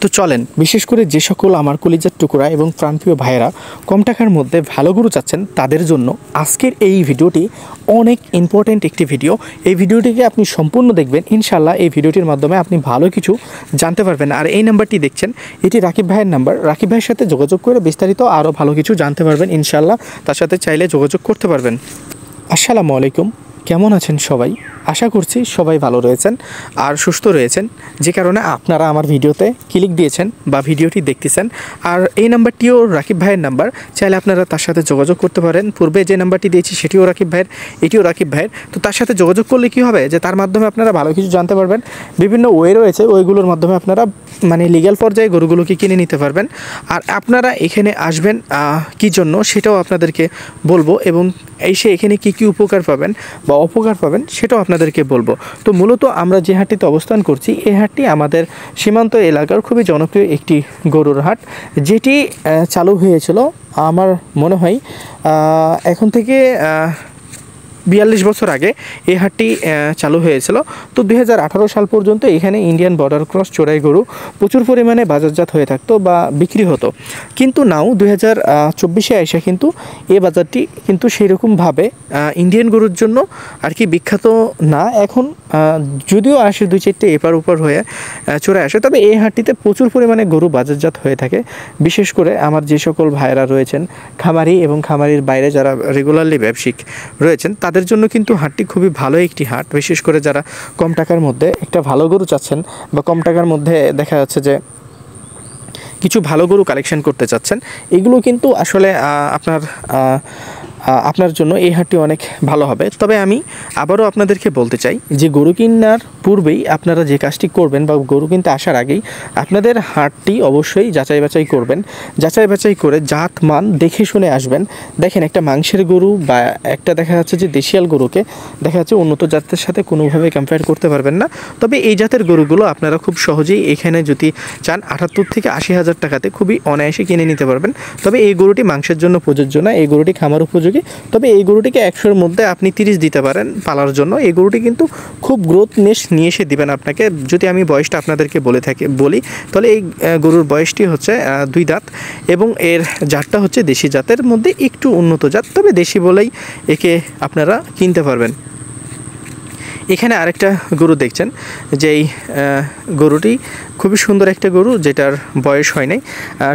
তো চলেন বিশেষ করে যে সকল আমার কলিজার টুকরা এবং প্রাণপ্রিয় ভাইয়েরা কম টাকার মধ্যে ভালো গরু চাচ্ছেন তাদের জন্য আজকের এই ভিডিওটি অনেক ইম্পর্ট্যান্ট একটি ভিডিও। এই ভিডিওটিকে আপনি সম্পূর্ণ দেখবেন, ইনশাআল্লাহ এই ভিডিওটির মাধ্যমে আপনি ভালো কিছু জানতে পারবেন। আর এই নাম্বারটি দেখছেন, এটি রাকিব ভাইয়ের নাম্বার। রাকিব ভাইয়ের সাথে যোগাযোগ করে বিস্তারিত আরও ভালো কিছু জানতে পারবেন ইনশাআল্লাহ। তার সাথে চাইলে যোগাযোগ করতে পারবেন। আসসালামু আলাইকুম, কেমন আছেন সবাই? আশা করছি সবাই ভালো রয়েছেন আর সুস্থ রয়েছেন, যে কারণে আপনারা আমার ভিডিওতে ক্লিক দিয়েছেন বা ভিডিওটি দেখতেছেন। আর এই নাম্বারটিও রাকিব ভাইয়ের নাম্বার, চাইলে আপনারা তার সাথে যোগাযোগ করতে পারেন। পূর্বে যে নাম্বারটি দিয়েছি সেটিও রাকিব ভাইয়ের, এটিও রাকিব ভাইয়ের। তো তার সাথে যোগাযোগ করলে কী হবে, যে তার মাধ্যমে আপনারা ভালো কিছু জানতে পারবেন। বিভিন্ন ওয়ে রয়েছে, ওইগুলোর মাধ্যমে আপনারা লিগ্যাল পর্যায়ে গরুগুলোকে কিনে নিতে পারবেন। আর আপনারা এখানে আসবেন কী জন্য সেটাও আপনাদেরকে বলবো, এবং এসে এখানে কী কী উপকার পাবেন বা অপকার পাবেন সেটাও আপনাদেরকে বলবো। তো মূলত আমরা যে হাটটিতে অবস্থান করছি, এই হাটটি আমাদের সীমান্ত এলাকার খুবই জনপ্রিয় একটি গরুর হাট, যেটি চালু হয়েছিল আমার মনে হয় এখন থেকে 42 বছর আগে এই হাটটি চালু হয়েছিল। তো 2018 সাল পর্যন্ত এখানে ইন্ডিয়ান বর্ডার ক্রস চোরাই গরু প্রচুর পরিমাণে বাজারজাত হয়ে থাকতো বা বিক্রি হতো। কিন্তু নাও 2024-এ এসে কিন্তু এই বাজারটি কিন্তু সেইরকমভাবে ইন্ডিয়ান গরুর জন্য আর কি বিখ্যাত না। এখন যদিও আসে 2-4টে এপার ওপার হয়ে চলে আসে, তবে এই হাটটিতে প্রচুর পরিমাণে গরু বাজারজাত হয়ে থাকে। বিশেষ করে আমার যে সকল ভাইয়েরা রয়েছেন খামারি এবং খামারির বাইরে যারা রেগুলারলি ব্যবসায়িক রয়েছেন, তাদের জন্য কিন্তু হাটটি খুবই ভালো একটি হাট। বিশেষ করে যারা কম টাকার মধ্যে একটা ভালো গরু চাচ্ছেন বা কম টাকার মধ্যে দেখা যাচ্ছে যে কিছু ভালো গরু কালেকশন করতে চাচ্ছেন, এগুলো কিন্তু আসলে আপনার জন্য এই হাটটি অনেক ভালো হবে। তবে আমি আবারও আপনাদেরকে বলতে চাই যে গরু কেনার পূর্বেই আপনারা যে কাজটি করবেন বা গরু কিনতে আসার আগেই আপনাদের হাটটি অবশ্যই যাচাই বাছাই করবেন। যাচাই বাছাই করে জাত মান দেখে শুনে আসবেন। দেখেন, একটা মাংসের গরু বা একটা দেখা যাচ্ছে যে দেশিয়াল গরুকে দেখা যাচ্ছে উন্নত জাতের সাথে কোনোভাবে কম্পেয়ার করতে পারবেন না। তবে এই জাতের গরুগুলো আপনারা খুব সহজেই এখানে যদি চান 78 থেকে 80 হাজার টাকাতে খুবই অনায়াসে কিনে নিতে পারবেন। তবে এই গরুটি মাংসের জন্য প্রযোজ্য না, এই গরুটি খামার উপযোগী। তবে এই গরুটিকে 100-এর মধ্যে আপনি 30 দিতে পারেন পালার জন্য। এই গরুটি কিন্তু খুব গ্রোথনেস নিয়ে এসে দিবেন আপনাকে। যদি আমি বয়সটা আপনাদেরকে বলি, তাহলে এই গরুর বয়সটি হচ্ছে 2 দাঁত এবং এর জাতটা হচ্ছে দেশি জাতের মধ্যে একটু উন্নত জাত, তবে দেশি বলেই একে আপনারা কিনতে পারবেন। এখানে আরেকটা গরু দেখছেন, যে এই গরুটি খুবই সুন্দর একটা গরু, যেটার বয়স হয় নাই।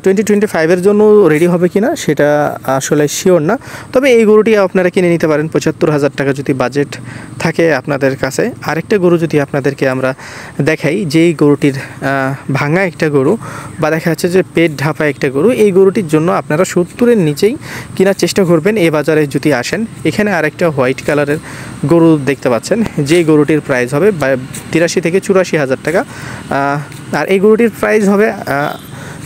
2025-এর জন্য রেডি হবে কিনা সেটা আসলে শিওর না। তবে এই গরুটি আপনারা কিনে নিতে পারেন 75,000 টাকা যদি বাজেট থাকে আপনাদের কাছে। আরেকটা গরু যদি আপনাদেরকে আমরা দেখাই, যেই গরুটির ভাঙা একটা গরু বা দেখা যাচ্ছে যে পেট ঢাপা একটা গরু, এই গরুটির জন্য আপনারা 70-এর নিচেই কেনার চেষ্টা করবেন এই বাজারে যদি আসেন। এখানে আরেকটা হোয়াইট কালারের গরু দেখতে পাচ্ছেন, যে গরুটির প্রাইস হবে 83 থেকে 84 হাজার টাকা। আর এই গরুটির প্রাইস হবে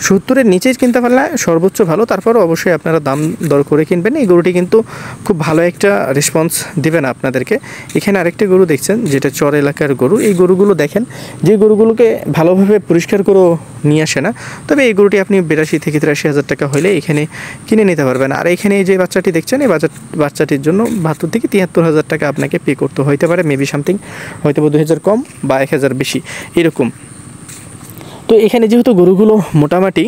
70-এর নিচেই কিনতে পারলে সর্বোচ্চ ভালো। তারপরও অবশ্যই আপনারা দাম দর করে কিনবেন। এই গরুটি কিন্তু খুব ভালো একটা রেসপন্স দেবেন আপনাদেরকে। এখানে আরেকটা গরু দেখছেন, যেটা চর এলাকার গরু। এই গরুগুলো দেখেন, যে গরুগুলোকে ভালোভাবে পরিষ্কার করেও নিয়ে আসে না। তবে এই গরুটি আপনি 82 থেকে 83 হাজার টাকা হলে এখানে কিনে নিতে পারবেন। আর এখানে যে বাচ্চাটি দেখছেন, এই বাচ্চাটির জন্য 72 থেকে 73 হাজার টাকা আপনাকে পে করতে হইতে পারে, মেবি সামথিং হয়তো 2000 কম বা 1000 বেশি এরকম। তো এখানে যেহেতু গরুগুলো মোটামুটি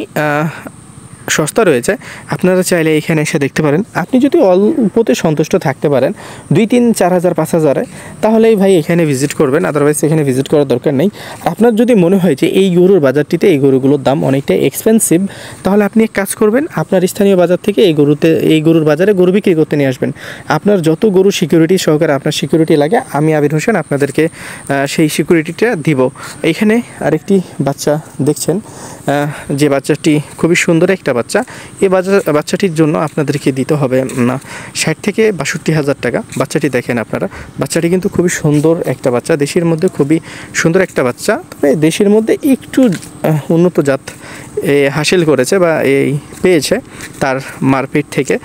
সস্তা রয়েছে, আপনারা চাইলে এখানে এসে দেখতে পারেন। আপনি যদি অল্পতে সন্তুষ্ট থাকতে পারেন 2-3-4 হাজার 5 হাজারে, তাহলেই ভাই এখানে ভিজিট করবেন, আদারওয়াইজ এখানে ভিজিট করার দরকার নেই। আপনার যদি মনে হয় যে এই গরুর বাজারটিতে এই গরুগুলোর দাম অনেকটা এক্সপেন্সিভ, তাহলে আপনি এক কাজ করবেন, আপনার স্থানীয় বাজার থেকে এই গরুর বাজারে গরু বিক্রি করতে নিয়ে আসবেন। আপনার যত গরু সিকিউরিটি সহকারে আপনার সিকিউরিটি লাগে, আমি আবির হোসেন আপনাদেরকে সেই সিকিউরিটিটা দিব। এখানে আরেকটি বাচ্চা দেখছেন, যে বাচ্চাটি খুবই সুন্দর একটা বাচ্চা। এই বাচ্চাটির জন্য আপনাদেরকে দিতে হবে 60 থেকে 62 হাজার টাকা। বাচ্চাটি দেখেন আপনারা, বাচ্চাটি কিন্তু খুবই সুন্দর একটা বাচ্চা, দেশের মধ্যে খুবই সুন্দর একটা বাচ্চা। তবে দেশের মধ্যে একটু উন্নত জাত হাসিল করেছে বা পেয়েছে তার মারপিট থেকে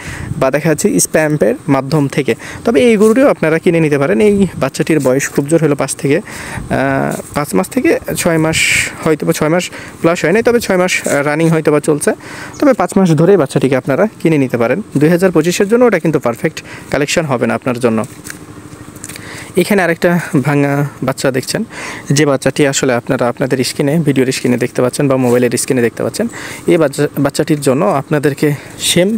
বা দেখা যাচ্ছে স্প্যাম্পের মাধ্যম থেকে। তবে এই গরুটিও আপনারা কিনে নিতে পারেন। এই বাচ্চাটির বয়স খুব জোর হলো 5 মাস থেকে 6 মাস, হয়তো বা 6 মাস প্লাস হয় নাই, তবে 6 মাস রানিং হয়তো বা চলছে। তবে 5 মাস ধরে বাচ্চাটিকে আপনারা কিনে নিতে পারেন। 2025-এর জন্য ওটা কিন্তু পারফেক্ট কালেকশন হবে না আপনার জন্য। এখানে আরেকটা ভাঙা বাচ্চা দেখছেন, যে বাচ্চাটি আসলে আপনারা আপনাদের স্ক্রিনে, ভিডিওর স্ক্রিনে দেখতে পাচ্ছেন বা মোবাইলের স্ক্রিনে দেখতে পাচ্ছেন। এই বাচ্চাটির জন্য আপনাদেরকে সেম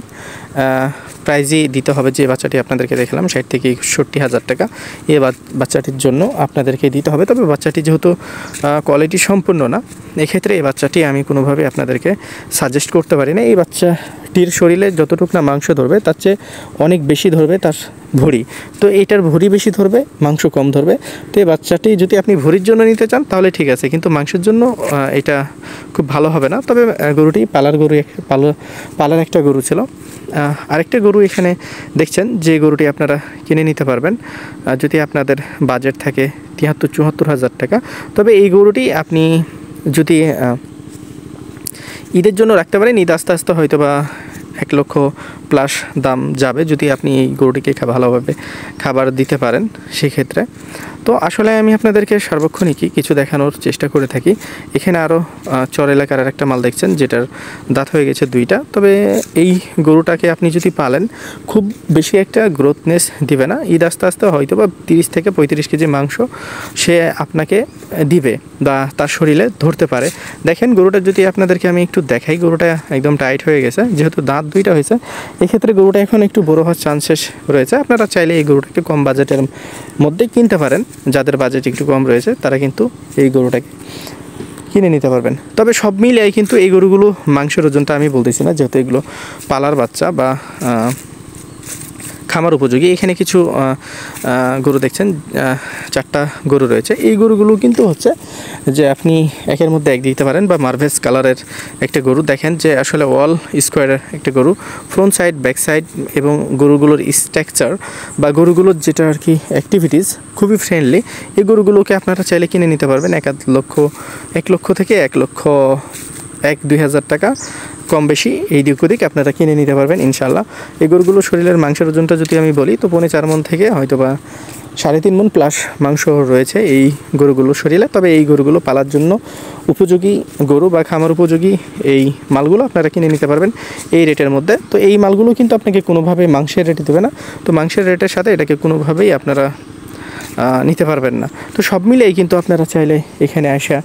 প্রাইজই দিতে হবে যে বাচ্চাটি আপনাদেরকে দেখালাম 60 থেকে 61,000 টাকা। এই বাচ্চাটির জন্য আপনাদেরকে দিতে হবে। তবে বাচ্চাটি যেহেতু কোয়ালিটি সম্পূর্ণ না, এক্ষেত্রে এই বাচ্চাটি আমি কোনোভাবে আপনাদেরকে সাজেস্ট করতে পারি না। এই বাচ্চাটির শরীরে যতটুকু না মাংস ধরবে তার চেয়ে অনেক বেশি ধরবে তার ভুঁড়ি। তো এইটার ভুঁড়ি বেশি ধরবে, মাংস কম ধরবে। তো এই বাচ্চাটি যদি আপনি ভুঁড়ির জন্য নিতে চান তাহলে ঠিক আছে, কিন্তু মাংসের জন্য এটা খুব ভালো হবে না। তবে গরুটি পালার একটা গরু ছিল। আরেকটা গরু এখানে দেখছেন, যে গরুটি আপনারা কিনে নিতে পারবেন যদি আপনাদের বাজেট থাকে 73-74,000 টাকা। তবে এই গরুটি আপনি যদি ঈদের জন্য রাখতে পারেন, ঈদ আস্তে আস্তে হয়তো বা 1 লক্ষ প্লাস দাম যাবে যদি আপনি এই গরুটিকে ভালোভাবে খাবার দিতে পারেন সেক্ষেত্রে। তো আসলে আমি আপনাদেরকে সার্বক্ষণিকই কিছু দেখানোর চেষ্টা করে থাকি। এখানে আরও চর এলাকার আর একটা মাল দেখছেন, যেটার দাঁত হয়ে গেছে 2টা। তবে এই গরুটাকে আপনি যদি পালেন খুব বেশি একটা গ্রোথনেস দিবে না। ঈদ আস্তে আস্তে হয়তো বা 30 থেকে 35 কেজি মাংস সে আপনাকে দিবে বা তার শরীরে ধরতে পারে। দেখেন গরুটা যদি আপনাদেরকে আমি একটু দেখাই, গরুটা একদম টাইট হয়ে গেছে, যেহেতু দাঁত 2টা হয়েছে। এক্ষেত্রে গরুটা এখন একটু বড় হওয়ার চান্সেস রয়েছে। আপনারা চাইলে এই গরুটাকে কম বাজেটের মধ্যে কিনতে পারেন। যাদের বাজেট একটু কম রয়েছে তারা কিন্তু এই গরুটাকে কিনে নিতে পারবেন। তবে সব মিলিয়ে কিন্তু এই গরুগুলো মাংসের ওজনটা আমি বলতেছি না, যেহেতু এগুলো পালার বাচ্চা বা খামার উপযোগী। এখানে কিছু গরু দেখছেন, 4টা গরু রয়েছে। এই গরুগুলো কিন্তু হচ্ছে যে আপনি একের মধ্যে এক দিতে পারেন বা মার্ভেস কালারের একটা গরু। দেখেন যে আসলে অল স্কোয়ারের একটা গরু, ফ্রন্ট সাইড, ব্যাক সাইড এবং গরুগুলোর স্ট্রাকচার বা গরুগুলোর যেটা আর কি অ্যাক্টিভিটিস খুবই ফ্রেন্ডলি। এই গরুগুলোকে আপনারা চাইলে কিনে নিতে পারবেন 1 লক্ষ থেকে 1,02,000 টাকা কম বেশি এই দিক ওদিক আপনারা কিনে নিতে পারবেন ইনশাল্লাহ। এই গরুগুলো শরীরের মাংসের ওজনটা যদি আমি বলি তো 4.5 মণ থেকে হয়তো বা 3.5 মণ প্লাস মাংস রয়েছে এই গরুগুলোর শরীরে। তবে এই গরুগুলো পালার জন্য উপযোগী গরু বা খামার উপযোগী এই মালগুলো আপনারা কিনে নিতে পারবেন এই রেটের মধ্যে। তো এই মালগুলো কিন্তু আপনাকে কোনোভাবেই মাংসের রেটে দেবে না। তো মাংসের রেটের সাথে এটাকে কোনোভাবেই আপনারা নিতে পারবেন না। তো সব মিলেই কিন্তু আপনারা চাইলে এখানে আসা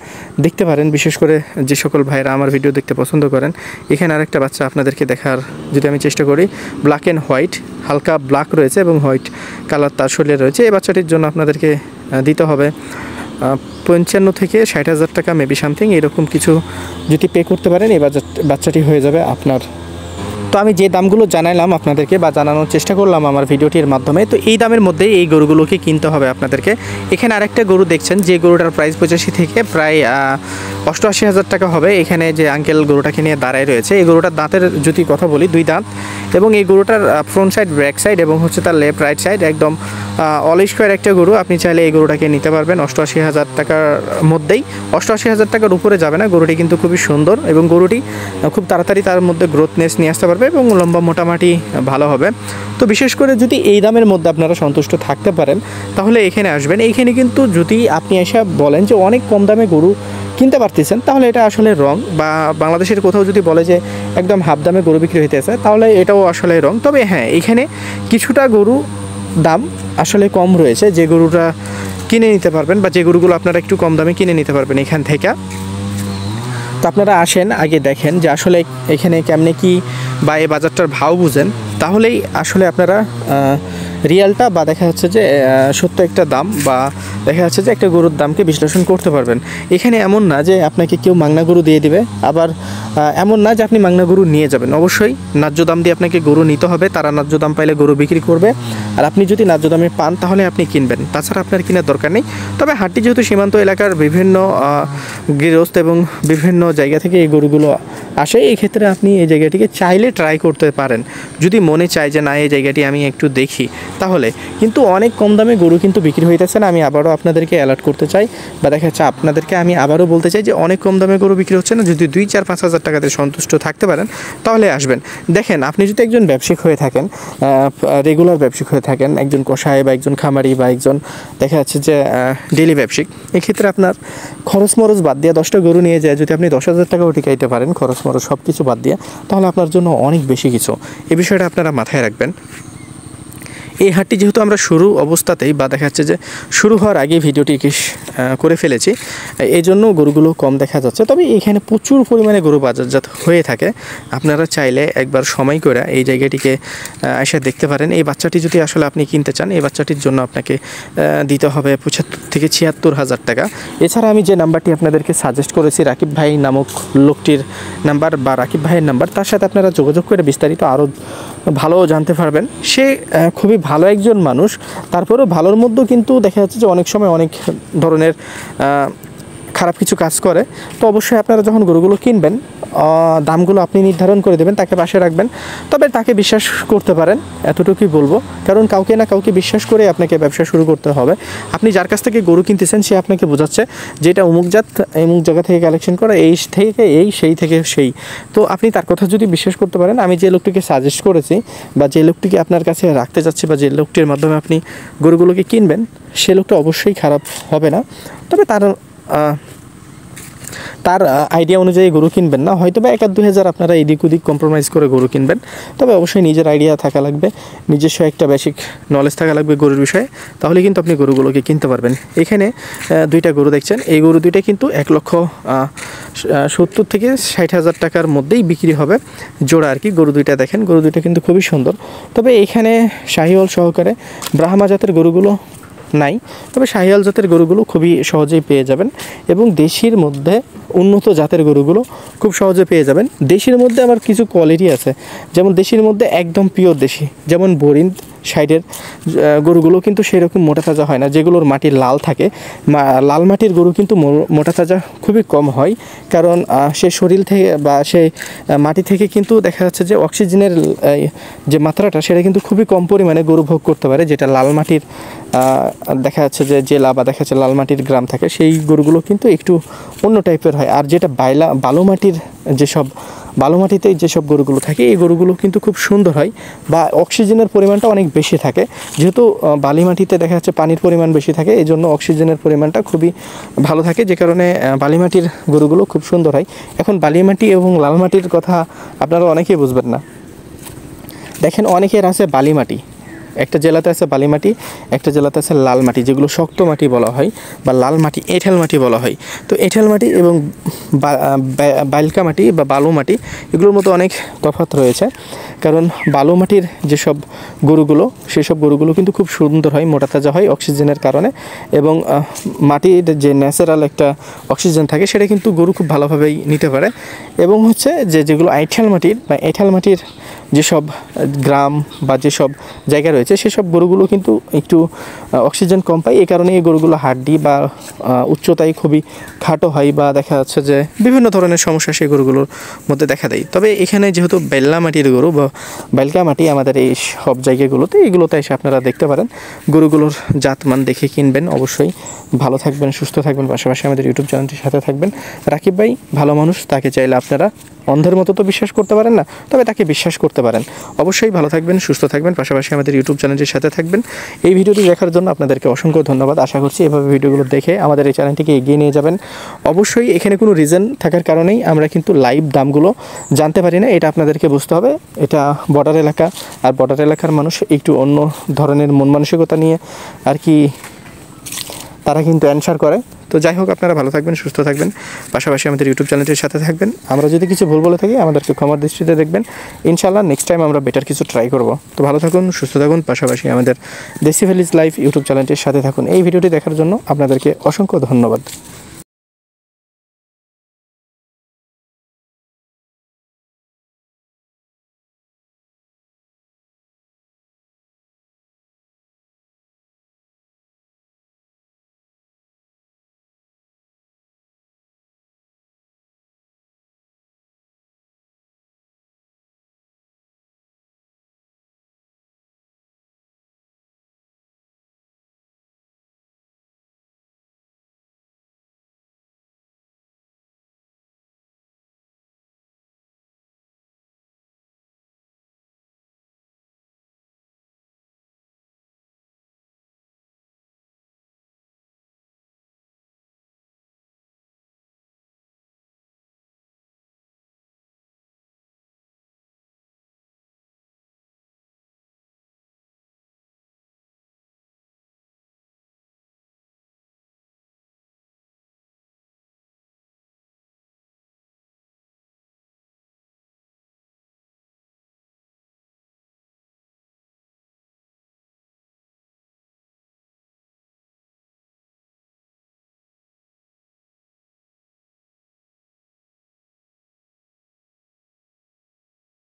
দেখতে পারেন, বিশেষ করে যে সকল ভাইরা আমার ভিডিও দেখতে পছন্দ করেন। এখানে আরেকটা বাচ্চা আপনাদেরকে দেখার যদি আমি চেষ্টা করি, ব্ল্যাক অ্যান্ড হোয়াইট, হালকা ব্ল্যাক রয়েছে এবং হোয়াইট কালার তার শরীরে রয়েছে। এই বাচ্চাটির জন্য আপনাদেরকে দিতে হবে 55 থেকে 60,000 টাকা, মেবি সামথিং এরকম কিছু যদি পে করতে পারেন এই বাচ্চাটি হয়ে যাবে আপনার। তো আমি যে দামগুলো জানাইলাম আপনাদেরকে বা জানানোর চেষ্টা করলাম আমার ভিডিওটির মাধ্যমে, তো এই দামের মধ্যেই এই গরুগুলোকে কিনতে হবে আপনাদেরকে। এখানে আরেকটা গরু দেখছেন, যে গরুটার প্রাইস 85 থেকে প্রায় 88,000 টাকা হবে। এখানে যে আঙ্কেল গরুটাকে নিয়ে দাঁড়ায় রয়েছে, এই গরুটার দাঁতের যদি কথা বলি 2 দাঁত, এবং এই গরুটার ফ্রন্ট সাইড, ব্যাক সাইড এবং হচ্ছে তার লেফট রাইট সাইড একদম অল স্কোয়ার একটা গরু। আপনি চাইলে এই গরুটাকে নিতে পারবেন 88,000 টাকার মধ্যেই। 88,000 টাকার উপরে যাবে না। গরুটি কিন্তু খুবই সুন্দর এবং গরুটি খুব তাড়াতাড়ি তার মধ্যে গ্রোথনেস নিয়ে আসতে পারবে এবং লম্বা মোটামুটি ভালো হবে। তো বিশেষ করে যদি এই দামের মধ্যে আপনারা সন্তুষ্ট থাকতে পারেন তাহলে এখানে আসবেন। এইখানে কিন্তু যদি আপনি এসে বলেন যে অনেক কম দামে গরু কিনতে পারতেছেন, তাহলে এটা আসলে রং। বা বাংলাদেশের কোথাও যদি বলে যে একদম হাফ দামে গরু বিক্রি হইতেছে, তাহলে এটাও আসলে রং। তবে হ্যাঁ, এখানে কিছুটা গরু দাম আসলে কম রয়েছে, যে গরুটা কিনে নিতে পারবেন বা যে গরুগুলো আপনারা একটু কম দামে কিনে নিতে পারবেন এখান থেকে। তো আপনারা আসেন, আগে দেখেন যে আসলে এখানে কেমনে কি বা এই বাজারটার ভাও বুঝেন, তাহলেই আসলে আপনারা রিয়ালটা বা দেখা যাচ্ছে যে সত্য একটা দাম বা দেখা যাচ্ছে যে একটা গরুর দামকে বিশ্লেষণ করতে পারবেন। এখানে এমন না যে আপনাকে কেউ মাংনা গরু দিয়ে দিবে, আবার এমন না যে আপনি মাংনা গরু নিয়ে যাবেন। অবশ্যই ন্যায্য দাম দিয়ে আপনাকে গরু নিতে হবে, তারা ন্যায্য দাম পাইলে গরু বিক্রি করবে, আর আপনি যদি ন্যায্য দামে পান তাহলে আপনি কিনবেন, তাছাড়া আপনার কেনার দরকার নেই। তবে হাটটি যেহেতু সীমান্ত এলাকার বিভিন্ন গৃহস্থ এবং বিভিন্ন জায়গা থেকে এই গরুগুলো আসে, এই ক্ষেত্রে আপনি এই জায়গাটিকে চাইলে ট্রাই করতে পারেন। যদি মনে চায় যে না এই জায়গাটি আমি একটু দেখি, তাহলে কিন্তু অনেক কম দামে গরু কিন্তু বিক্রি হইতেছে না। আমি আবারও আপনাদেরকে অ্যালার্ট করতে চাই বা দেখা যাচ্ছে আপনাদেরকে আমি আবারও বলতে চাই যে অনেক কম দামে গরু বিক্রি হচ্ছে না। যদি 2-4-5 হাজার টাকাতে সন্তুষ্ট থাকতে পারেন তাহলে আসবেন। দেখেন, আপনি যদি একজন ব্যবসায়িক হয়ে থাকেন, রেগুলার ব্যবসায়িক হয়ে থাকেন, একজন কসাই বা একজন খামারি বা একজন দেখা যাচ্ছে যে ডেলি ব্যবসায়িক, এক্ষেত্রে আপনার খরচ মরচ বাদ দিয়ে 10টা গরু নিয়ে যায় যদি আপনি 10,000 টাকাও টিকাইতে পারেন, খরচ মরচ সব কিছু বাদ দিয়ে, তাহলে আপনার জন্য অনেক বেশি কিছু। এই বিষয়টা আপনারা মাথায় রাখবেন। এই হাটটি যেহেতু আমরা শুরু অবস্থাতেই বা দেখা যাচ্ছে যে শুরু হওয়ার আগে ভিডিওটি করে ফেলেছি, এই জন্য গরুগুলো কম দেখা যাচ্ছে। তবে এখানে প্রচুর পরিমাণে গরু বাজারজাত হয়ে থাকে। আপনারা চাইলে একবার সময় করে এই জায়গাটিকে এসে দেখতে পারেন। এই বাচ্চাটি যদি আসলে আপনি কিনতে চান, এই বাচ্চাটির জন্য আপনাকে দিতে হবে 75 থেকে 76 হাজার টাকা। এছাড়া আমি যে নাম্বারটি আপনাদেরকে সাজেস্ট করেছি, রাকিব ভাই নামক লোকটির নাম্বার বা রাকিব ভাইয়ের নাম্বার, তার সাথে আপনারা যোগাযোগ করে বিস্তারিত আরও ভালো জানতে পারবেন। সে খুবই ভালো একজন মানুষ, তারপরেও ভালোর মধ্যেও কিন্তু দেখা যাচ্ছে যে অনেক সময় অনেক ধরনের খারাপ কিছু কাজ করে। তো অবশ্যই আপনারা যখন গরুগুলো কিনবেন, দামগুলো আপনি নির্ধারণ করে দেবেন, তাকে পাশে রাখবেন। তবে তাকে বিশ্বাস করতে পারেন, এতটুকুই বলবো। কারণ কাউকে না কাউকে বিশ্বাস করে আপনাকে ব্যবসা শুরু করতে হবে। আপনি যার কাছ থেকে গরু কিনতেছেন সে আপনাকে বোঝাচ্ছে যে এটা অমুক জাত, অমুক জায়গা থেকে কালেকশন করা, এই থেকে এই, সেই থেকে সেই। তো আপনি তার কথা যদি বিশ্বাস করতে পারেন, আমি যে লোকটিকে সাজেস্ট করেছি বা যে লোকটিকে আপনার কাছে রাখতে যাচ্ছি বা যে লোকটির মাধ্যমে আপনি গরুগুলোকে কিনবেন, সে লোকটা অবশ্যই খারাপ হবে না। তবে তার আইডিয়া অনুযায়ী গরু কিনবেন না, হয়তো বা 1-2 হাজার আপনারা এদিক ওদিক কম্প্রোমাইজ করে গরু কিনবেন। তবে অবশ্যই নিজের আইডিয়া থাকা লাগবে, নিজস্ব একটা বেসিক নলেজ থাকা লাগবে গরুর বিষয়ে, তাহলে কিন্তু আপনি গরুগুলোকে কিনতে পারবেন। এখানে দুইটা গরু দেখছেন, এই গরু দুইটা কিন্তু 1,70,000 থেকে 60,000 টাকার মধ্যেই বিক্রি হবে জোড়া আর কি। গরু দুইটা দেখেন, গরু দুইটা কিন্তু খুবই সুন্দর। তবে এখানে শাহিওয়াল সহকারে ব্রাহ্মা জাতের গরুগুলো নাই, তবে শাহিওয়াল জাতের গরুগুলো খুবই সহজেই পেয়ে যাবেন এবং দেশির মধ্যে উন্নত জাতের গরুগুলো খুব সহজে পেয়ে যাবেন। দেশির মধ্যে আবার কিছু কোয়ালিটি আছে, যেমন দেশির মধ্যে একদম পিওর দেশি, যেমন বরিন্দ সাইডের গরুগুলো কিন্তু সেরকম মোটা তাজা হয় না, যেগুলোর মাটি লাল থাকে। লাল মাটির গরু কিন্তু মোটা তাজা খুবই কম হয়, কারণ সে শরীর থেকে বা সে মাটি থেকে কিন্তু দেখা যাচ্ছে যে অক্সিজেনের যে মাত্রাটা সেটা কিন্তু খুবই কম পরিমাণে গরু ভোগ করতে পারে, যেটা লাল মাটির দেখা যাচ্ছে যে জেলা বা দেখা যাচ্ছে লাল মাটির গ্রাম থাকে, সেই গরুগুলো কিন্তু একটু অন্য টাইপের হয়। আর যেটা বালু মাটিতে যেসব গরুগুলো থাকে, এই গরুগুলো কিন্তু খুব সুন্দর হয় বা অক্সিজেনের পরিমাণটা অনেক বেশি থাকে। যেহেতু বালি মাটিতে দেখা যাচ্ছে পানির পরিমাণ বেশি থাকে, এই জন্য অক্সিজেনের পরিমাণটা খুবই ভালো থাকে, যে কারণে বালি মাটির গরুগুলো খুব সুন্দর হয়। এখন বালি মাটি এবং লাল মাটির কথা আপনারা অনেকেই বুঝবেন না। দেখেন অনেকের আছে বালি মাটি, একটা জেলাতে আছে বালি মাটি, একটা জেলাতে আছে লাল মাটি, যেগুলো শক্ত মাটি বলা হয় বা লাল মাটি, এঁঠেল মাটি বলা হয়। তো এঁঠেল মাটি এবং বাইলকা মাটি বা বালু মাটি, এগুলোর মধ্যে অনেক তফাৎ রয়েছে। কারণ বালু মাটির যেসব গরুগুলো, সেসব গরুগুলো কিন্তু খুব সুন্দর হয়, মোটা তাজা হয় অক্সিজেনের কারণে, এবং মাটির যে ন্যাচারাল একটা অক্সিজেন থাকে সেটা কিন্তু গরু খুব ভালোভাবেই নিতে পারে। এবং হচ্ছে যেগুলো এঁঠেল মাটির যেসব গ্রাম বা যেসব জায়গা রয়েছে, সেসব গরুগুলো কিন্তু একটু অক্সিজেন কম পায়, এই কারণে এই গরুগুলো হাড্ডি বা উচ্চতায় খুবই খাটো হয় বা দেখা যাচ্ছে যে বিভিন্ন ধরনের সমস্যা সেই গরুগুলোর মধ্যে দেখা দেয়। তবে এখানে যেহেতু বেল্লা মাটির গরু বা বেলকা মাটি আমাদের এই সব জায়গাগুলোতে, এগুলোতে এসে আপনারা দেখতে পারেন, গরুগুলোর জাতমান দেখে কিনবেন। অবশ্যই ভালো থাকবেন, সুস্থ থাকবেন, পাশাপাশি আমাদের ইউটিউব চ্যানেলটির সাথে থাকবেন। রাকিব ভাই ভালো মানুষ, তাকে চাইলে আপনারা অন্ধের মতো তো বিশ্বাস করতে পারেন না, তবে তাকে বিশ্বাস করতে পারেন। অবশ্যই ভালো থাকবেন, সুস্থ থাকবেন, পাশাপাশি আমাদের ইউটিউব চ্যানেলটির সাথে থাকবেন। এই ভিডিওটি দেখার জন্য আপনাদেরকে অসংখ্য ধন্যবাদ। আশা করছি এভাবে ভিডিওগুলো দেখে আমাদের এই চ্যানেলটিকে এগিয়ে নিয়ে যাবেন। অবশ্যই এখানে কোনো রিজন থাকার কারণেই আমরা কিন্তু লাইভ দামগুলো জানতে পারি না, এটা আপনাদেরকে বুঝতে হবে। এটা বর্ডার এলাকা, আর বর্ডার এলাকার মানুষ একটু অন্য ধরনের মন মানসিকতা নিয়ে আর কি তারা কিন্তু অ্যানসার করে। তো যাই হোক, আপনারা ভালো থাকবেন, সুস্থ থাকবেন, পাশাপাশি আমাদের ইউটিউব চ্যানেলটির সাথে থাকবেন। আমরা যদি কিছু ভুল বলে থাকি আমাদেরকে ক্ষমার দৃষ্টিতে দেখবেন। ইনশাআল্লাহ নেক্সট টাইম আমরা বেটার কিছু ট্রাই করব। তো ভালো থাকুন, সুস্থ থাকুন, পাশাপাশি আমাদের দেশি ভ্যালিজ লাইফ ইউটিউব চ্যানেলটির সাথে থাকুন। এই ভিডিওটি দেখার জন্য আপনাদেরকে অসংখ্য ধন্যবাদ।